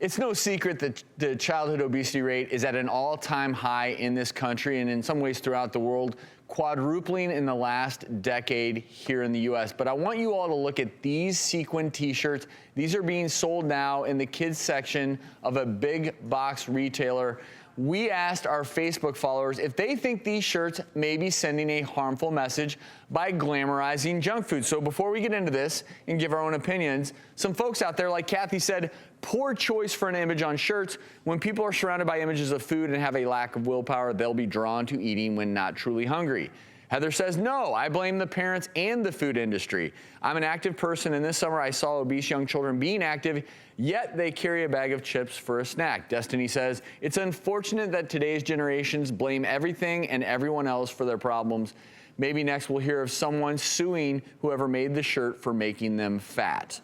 It's no secret that the childhood obesity rate is at an all-time high in this country and in some ways throughout the world, quadrupling in the last decade here in the U.S. But I want you all to look at these sequin t-shirts. These are being sold now in the kids section of a big box retailer. We asked our Facebook followers if they think these shirts may be sending a harmful message by glamorizing junk food. So before we get into this and give our own opinions, some folks out there, like Kathy said, poor choice for an image on shirts. When people are surrounded by images of food and have a lack of willpower, they'll be drawn to eating when not truly hungry. Heather says, no, I blame the parents and the food industry. I'm an active person, and this summer I saw obese young children being active, yet they carry a bag of chips for a snack. Destiny says, it's unfortunate that today's generations blame everything and everyone else for their problems. Maybe next we'll hear of someone suing whoever made the shirt for making them fat.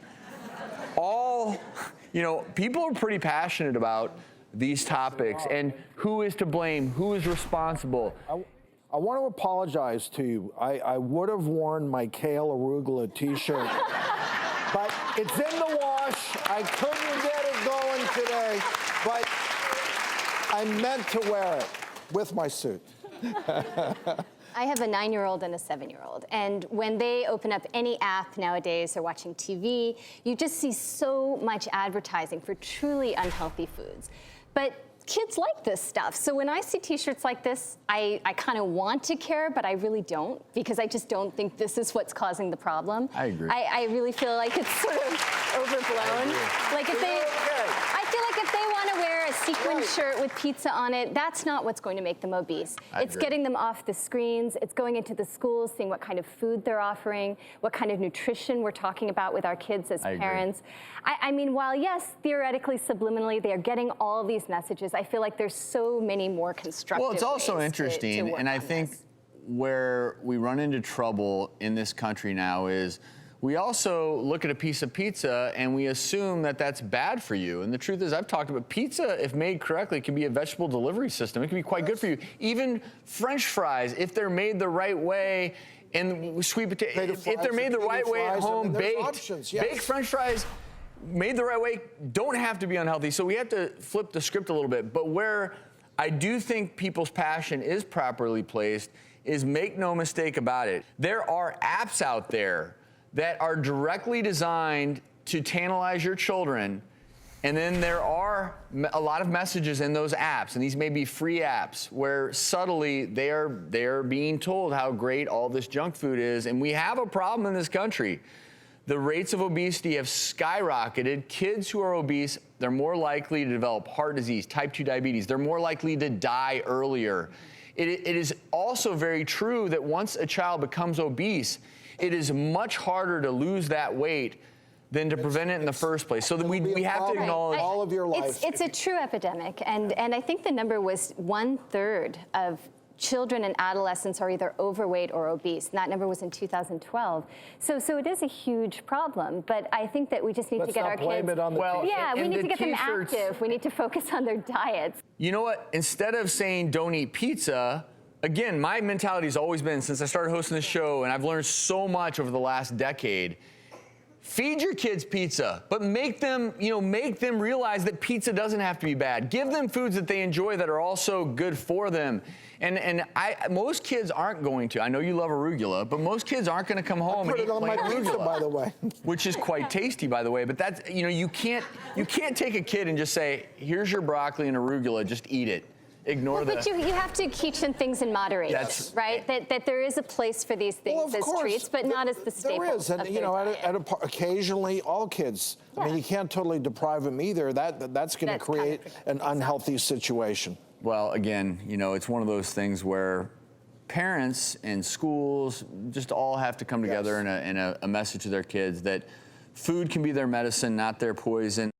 People are pretty passionate about these topics and who is to blame, who is responsible. I want to apologize to you. I would have worn my kale arugula t-shirt, but it's in the wash. I couldn't get it going today, but I meant to wear it with my suit. I have a 9-year-old and a 7-year-old, and when they open up any app nowadays or watching TV, you just see so much advertising for truly unhealthy foods. But kids like this stuff. So when I see t-shirts like this, I kind of want to care, but I really don't, because I just don't think this is what's causing the problem. I agree. I really feel like it's sort of overblown. Like I feel like if they want to wear a sequin shirt with pizza on it, that's not what's going to make them obese. It's getting them off the screens. It's going into the schools, seeing what kind of food they're offering, what kind of nutrition we're talking about with our kids as parents. I mean, while yes, theoretically, subliminally, they are getting all these messages, I feel like there's so many more constructive Well, it's also ways interesting, to work and I on think this. where we run into trouble in this country now is we also look at a piece of pizza and we assume that that's bad for you. And the truth is, I've talked about pizza, if made correctly, can be a vegetable delivery system. It can be quite good for you. Even French fries, if they're made the right way, and sweet potato, if they're made the right way at home, baked French fries, made the right way, don't have to be unhealthy. So we have to flip the script a little bit. But where I do think people's passion is properly placed is, make no mistake about it, there are apps out there that are directly designed to tantalize your children. And then there are a lot of messages in those apps, and these may be free apps, where subtly they are being told how great all this junk food is. And we have a problem in this country. The rates of obesity have skyrocketed. Kids who are obese, they're more likely to develop heart disease, type 2 diabetes. They're more likely to die earlier. It is also very true that once a child becomes obese, it is much harder to lose that weight than to prevent it in the first place. So that we have to acknowledge all of your life. It's a true epidemic, and I think the number was 1/3 of children and adolescents are either overweight or obese. And that number was in 2012. So it is a huge problem, but I think that we just need to get our kids. Blame it on the we need to get them active. We need to focus on their diets. You know what? Instead of saying don't eat pizza, again, my mentality has always been, since I started hosting this show, and I've learned so much over the last decade, feed your kids pizza, but make them realize that pizza doesn't have to be bad. Give them foods that they enjoy that are also good for them. And most kids aren't going to. I know you love arugula, but most kids aren't going to come home and eat plain arugula. Put it on my pizza, by the way. Which is quite tasty, by the way. But that's, you can't take a kid and just say, here's your broccoli and arugula, just eat it. Ignore But you have to teach them things in moderation, right? That there is a place for these things as treats, but not as the staple. There is, and occasionally all kids. I mean, you can't totally deprive them either. That's going to create an unhealthy situation. Well, again, it's one of those things where parents and schools just all have to come together in a message to their kids that food can be their medicine, not their poison.